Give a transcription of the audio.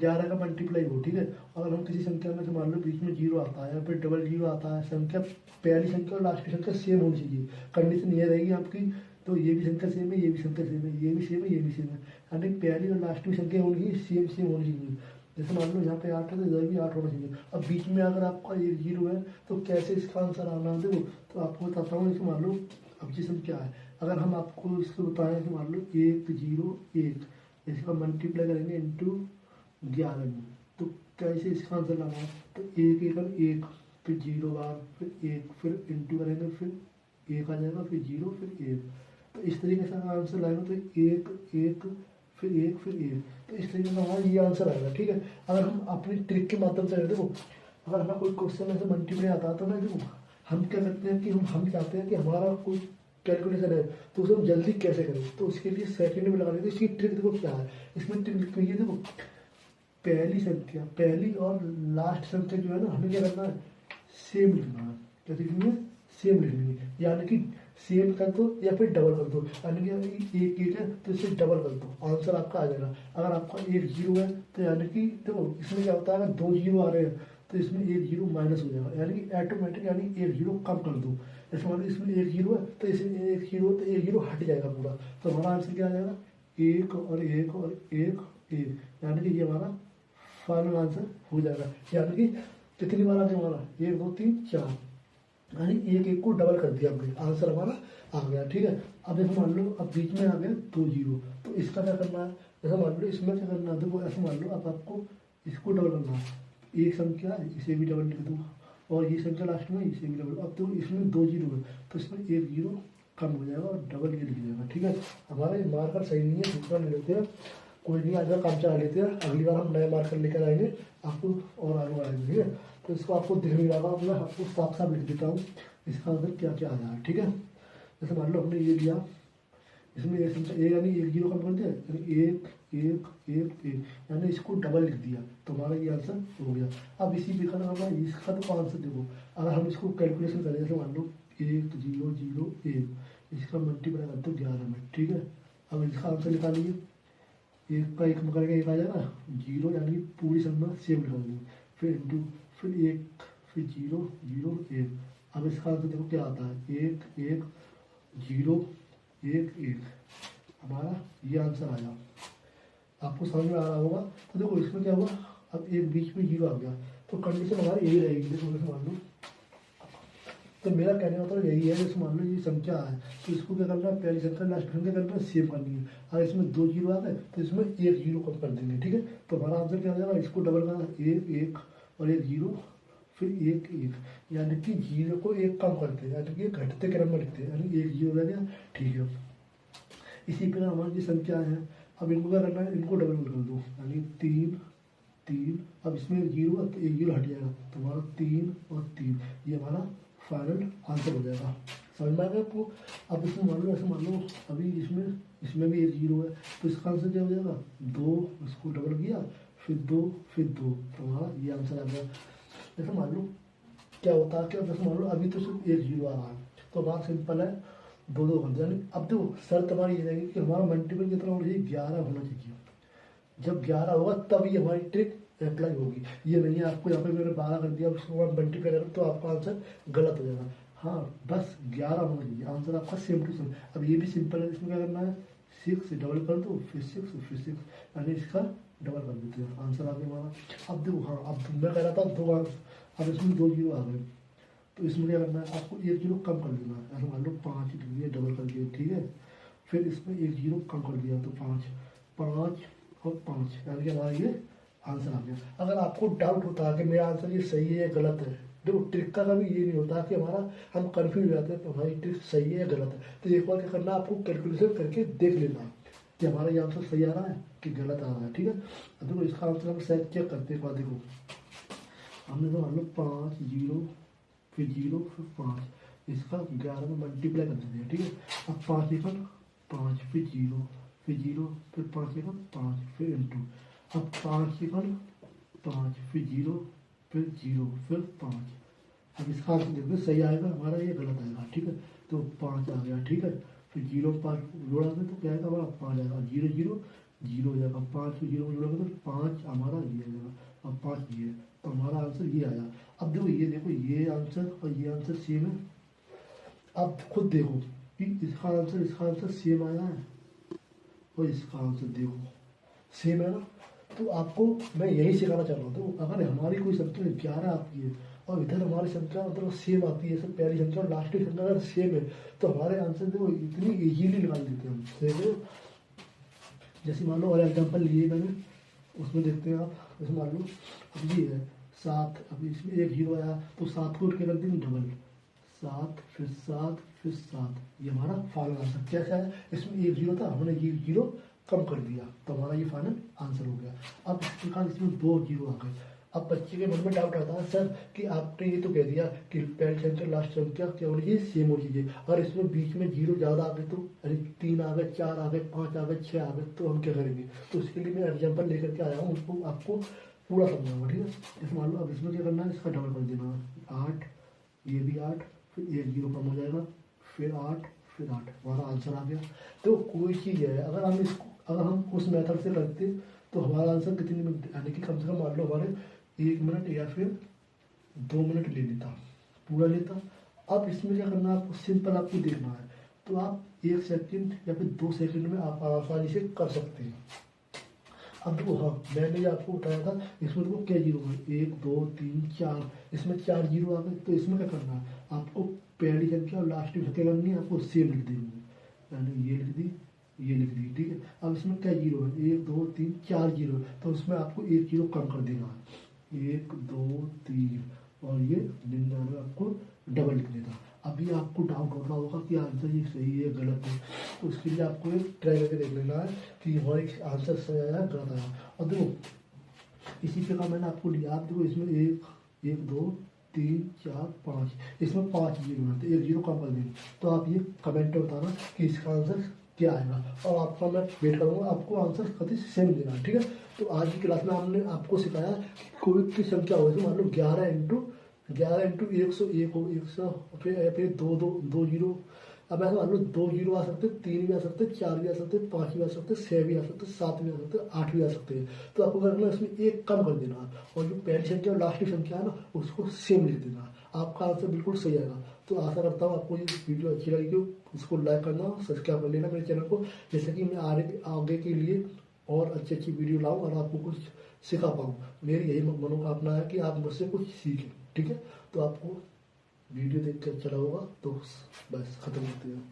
11 का मल्टीप्लाई हो, ठीक है। अगर हम किसी संख्या में से मान लो बीच में जीरो आता है या फिर डबल जीरो आता है, संख्या पहली संख्या और लास्ट की संख्या सेम होनी चाहिए, कंडीशन ये रहेगी आपकी। तो ये भी संख्या सेम है, ये भी संख्या सेम है, ये भी सेम है, ये भी सेम है, यानी पहली और लास्ट की संख्या होनी सेम सेम होनी चाहिए। जैसे मान लो यहाँ पे 8 है तो इधर भी 8 होना चाहिए। अब बीच में अगर आपका एक जीरो है तो कैसे इसका आंसर आना है, देखो तो आपको बताता हूँ। जैसे मान लो अब जिसम क्या है, अगर हम आपको इसको बताएं कि मान लो 1 0 1, इसका मल्टीप्लाई करेंगे इंटू 11 में, तो कैसे इसका आंसर लाना है। तो एक एक और एक, फिर जीरो बार, फिर एक, फिर इंटू करेंगे, फिर एक आ जाएगा, फिर जीरो, फिर एक। तो इस तरीके से आंसर लाएंगे तो एक एक फिर एक फिर एक, तो इस तरीके से हमारा ये आंसर आएगा, ठीक है। अगर हम अपनी ट्रिक के माध्यम से देखो, अगर हमें कोई क्वेश्चन ऐसे मल्टीप्लाई आता है तो ना देखो हम क्या करते हैं कि हम चाहते हैं कि हमारा कोई कैलकुलेशन है तो उसे हम जल्दी कैसे करें, तो उसके लिए सेकंड में लगा देते हैं। इसकी ट्रिक देखो क्या है, इसमें ट्रिक लिखी हुई है, देखो पहली संख्या, पहली और लास्ट संख्या जो है ना, हमें क्या करना है, सेम लिखना है। क्या लिखनी है, सेम लिखनी है, यानी कि सेम कर दो या फिर डबल कर दो, यानी कि एक एक है तो इसे डबल कर दो, आंसर आपका आ जाएगा। अगर आपका एक जीरो है तो यानी कि देखो इसमें क्या होता है, अगर दो जीरो आ रहे हैं तो इसमें एक जीरो माइनस हो जाएगा, यानी कि ऑटोमेटिक, यानी एक जीरो कम कर दो। जैसे मान लो इसमें एक जीरो है तो इसमें एक जीरो, तो एक जीरो हट जाएगा पूरा, तो हमारा आंसर क्या आ जाएगा, एक और एक और एक एक, यानी कि ये हमारा फाइनल आंसर हो जाएगा। यानी कि कितनी बार आ गया हमारा, एक दो तीन चार, यानी एक एक को डबल कर दिया हमने, आंसर हमारा आ गया, ठीक है। अब देखो मान लो अब बीच में आ गया दो जीरो, तो इसका क्या करना है, जैसे मान लो इसमें क्या करना है, देखो ऐसे मान लो अब आपको इसको डबल करना है, एक संख्या इसे भी डबल लिख दूँ और ये संख्या लास्ट में इसे भी डबल। अब तो इसमें दो जीरो है तो इसमें एक जीरो कम हो जाएगा और डबल ये लिख जाएगा, ठीक है। हमारा ये मार्कर सही नहीं है, दूसरा ले लेते हैं, कोई नहीं, आज काम चला लेते हैं, अगली बार हम नए मार्कर लेकर आएंगे आपको और आगे बढ़ाएंगे, ठीक है। तो इसको आपको दिख नहीं रहा, मैं आपको साफ साफ लिख देता हूँ इसका आंसर क्या क्या आ रहा है, ठीक है। जैसे मान लो हमने ये लिया, इसमें एक संख्या ए यानी एक जीरो कम कर दिया, यानी एक एक एक एक, यानी इसको डबल लिख दिया तो हमारा ये आंसर हो गया। अब इसी प्रकार हमारा इसका तो आंसर देखो, अगर हम इसको कैलकुलेशन करें, जैसे मान लो 1 0 0 1, इसका मल्टीप्लाई करते हो 11 में, ठीक है। अब इसका आंसर निकालिए, एक का एक में करके एक आ जाएगा जीरो, यानी कि पूरी संख्या सेम लिखा देंगे, फिर इंटू, फिर एक, फिर जीरो जीरो एक। अब इसका आंसर देखो क्या आता है, एक एक जीरो एक एक, हमारा ये आंसर आया। आपको समझ में आ रहा होगा। तो देखो इसमें क्या हुआ, अब एक बीच में जीरो आ गया तो कंडीशन हमारी यही रहेगी। देखो जैसे मान लो, तो मेरा कहने का मतलब यही है, जैसे मान लो ये संख्या है तो इसको क्या करना है, पहली संख्या लास्ट संख्या करना है, सेव करनी है। अगर इसमें दो जीरो आ गए तो इसमें एक जीरो कम कर देंगे, ठीक है। तो हमारा आंसर क्या हो जाएगा, इसको डबल करना, एक एक और एक जीरो, फिर एक एक, यानी कि जीरो को एक कम करते हैं, यानी कि घटते क्रम में लिखते हैं, यानी एक जीरो रह गया, ठीक है। इसी प्रकार हमारी जो संख्या है, अब इनको क्या करना है, इनको डबल कर दो, यानी तीन तीन, अब इसमें जीरो है तो एक जीरो हट जाएगा तो हमारा तीन और तीन, ये हमारा फाइनल आंसर हो जाएगा। समझ में आ गया आपको। अब इसमें मान लो, ऐसे मान लो अभी इसमें भी एक जीरो है तो इसका आंसर क्या हो जाएगा, दो, इसको डबल किया, फिर दो, फिर दो, तो हमारा ये आंसर आ गया। जैसे मान लो क्या होता है, क्या जैसे मान लो अभी तो सिर्फ एक जीरो आ रहा है तो बात सिंपल है, दो दो कर दो, यानी अब देखो शर्त हमारी ये रहेगी कि हमारा मल्टीपल कितना होना चाहिए, 11 होना चाहिए। जब 11 होगा तब ये हमारी ट्रिक अप्लाई होगी। ये नहीं है आपको यहाँ पे मैंने 12 कर दिया उसके बाद मल्टीप्लाई करें तो आपका आंसर गलत हो जाएगा। हाँ बस 11 होना चाहिए, आंसर आपका सेम टू सेम। अब ये भी सिंपल है, इसमें क्या करना है, 6 डबल कर दो, फिर 6 फिर 6, यानी इसका डबल कर देते हैं, आंसर आ गया हमारा। अब देखो, हाँ अब मैं कह रहा था दो आंसर, अब इसमें दो जीरो आ गए तो इसमें क्या करना है, आपको एक जीरो कम कर देना है, ऐसे मान लो 5 लिख दिया डबल कर दिया, ठीक है। फिर इसमें एक जीरो कम कर दिया तो 5 5 और 5, यानी कि हमारा ये आंसर आ गया। अगर आपको डाउट होता है कि मेरा आंसर ये सही है या गलत है, देखो ट्रिक का कभी ये नहीं होता कि हमारा हम कन्फ्यूज हो जाते हैं तो हमारी ट्रिक सही है या गलत है। तो एक बार क्या करना है, आपको कैलकुलेशन करके देख लेना कि हमारा ये आंसर सही आ रहा है कि गलत आ रहा है, ठीक है। अब देखो इसका आंसर हम शायद चेक करते हैं, देखो हमने तो मान लो 5 जीरो फिर जीरो फिर 5, इसका 11 में मल्टीप्लाई कर देते हैं, ठीक है। अब 5 लिखा, 5 फिर जीरो फिर जीरो फिर 5 लिखा 5 फिर इंटू, अब 5 लिखा 5 फिर जीरो फिर 5। अब इसका आंसर देखते सही आएगा हमारा ये गलत आएगा, ठीक है। तो 5 आ गया, ठीक है। फिर जीरो 5 जोड़ा दें तो क्या आएगा हमारा 5 आएगा, जीरो जीरो जीरो हो जाएगा, 5 को जीरो को जोड़ोगे तो 5 हमारा ये आ जाएगा, अब 5 ये, तो हमारा आंसर ये आया। अब देखो ये आंसर और ये आंसर सेम है। अब खुद देखो कि इसका आंसर सेम आया है और इसका आंसर देखो सेम है ना। तो आपको मैं यही सिखाना चाह रहा हूँ, अगर हमारी कोई संख्या 11 आती है और इधर हमारी संख्या मतलब सेम आती है, सब पहली संख्या और लास्ट की संख्या अगर सेम है, तो हमारे आंसर देखो इतनी इजीली निकाल देते हैं हम। देखो जैसे मान लो और एग्जाम्पल लिए मैंने, उसमें देखते हैं आप, जैसे मान लो अब ये है 7, अब इसमें एक जीरो आया तो 7 को उठ के रख देंगे डबल, 7 फिर 7 फिर 7, ये हमारा फाइनल आंसर कैसा है। इसमें एक जीरो था, हमने ये जीरो कम कर दिया तो हमारा ये फाइनल आंसर हो गया। अब इस प्रकार इसमें 2 जीरो आ गए। अब बच्चे के मन में डाउट आता है सर कि आपने ये तो कह दिया कि पहली संख्या लास्ट संख्या क्या होनी चाहिए, सेम होनी चाहिए, अगर इसमें बीच में जीरो ज़्यादा आ गए तो अरे 3 आ गए, 4 आ गए, 5 आ गए, 6 आ गए तो हम क्या करेंगे। तो उसके लिए मैं एग्जाम्पल लेकर के आया हूँ, उसको आपको पूरा समझाऊंगा, ठीक है। जैसे मान लो अब इसमें क्या करना है, इसका डबल कर देना है 8, ये भी 8, फिर एक जीरो कम हो जाएगा, फिर 8 फिर 8, हमारा आंसर आ गया। तो कोई चीज़ है अगर हम उस मेथड से करते तो हमारा आंसर कितनी मिनट, यानी कि कम से कम मान लो हमारे 1 मिनट या फिर 2 मिनट ले लेता, पूरा लेता। अब इसमें क्या करना है आपको, सिंपल आपको देखना है, तो आप 1 सेकंड या फिर 2 सेकंड में आप आसानी से कर सकते हैं। अब देखो हाँ मैंने ये आपको बताया था, इसमें देखो क्या जीरो है, 1 2 3 4, इसमें 4 जीरो आ गए। तो इसमें क्या करना है आपको, पहली संख्या और लास्ट की संख्या करनी है, आपको सेम लिख देंगे, यानी ये लिख दी ये लिख दी, ठीक है। अब इसमें क्या जीरो है, 1 2 3 4 जीरो है, तो उसमें आपको एक जीरो कम कर देना है, 1 2 3, और ये 99 आपको डबल लिख देना। अभी आपको डाउट हो रहा होगा कि आंसर ये सही है गलत है, तो उसके लिए आपको एक ट्राई करके देख लेना है कि हमारे आंसर सही आया गलत आया। और देखो इसी प्रकार मैंने आपको लिया, आप देखो इसमें 1 2 3 4 5, इसमें 5 जीरो है तो एक जीरो कम कर देंगे। तो आप ये कमेंट में बताना कि इसका आंसर क्या आएगा, और आपका मैं वेट करूँगा, आपको आंसर कभी सेम देना है, ठीक है। तो आज की क्लास में हमने आपको सिखाया कि कोई की संख्या हो, मान लो 11 इंटू 101 हो, 100 फिर 2 जीरो। अब ऐसा मान लो 2 जीरो आ सकते, 3 भी आ सकते, 4 भी आ सकते, 5 भी आ सकते, 6 भी आ सकते, 7 भी आ सकते, 8 भी आ सकते हैं। तो आपको करना है इसमें एक कम कर देना, और जो पहली संख्या और लास्ट की संख्या है ना उसको सेम लिख देना, आपका आंसर बिल्कुल सही आएगा। तो आशा करता हूँ आपको ये वीडियो अच्छी लगी हो, उसको लाइक करना, सब्सक्राइब कर लेना मेरे चैनल को, जैसे कि मैं आगे के लिए और अच्छी वीडियो लाऊं और आपको कुछ सिखा पाऊँ। मेरी यही मनोकामना है कि आप मुझसे कुछ सीखें, ठीक है। तो आपको वीडियो देख कर अच्छा लगा होगा तो बस खत्म करते हैं।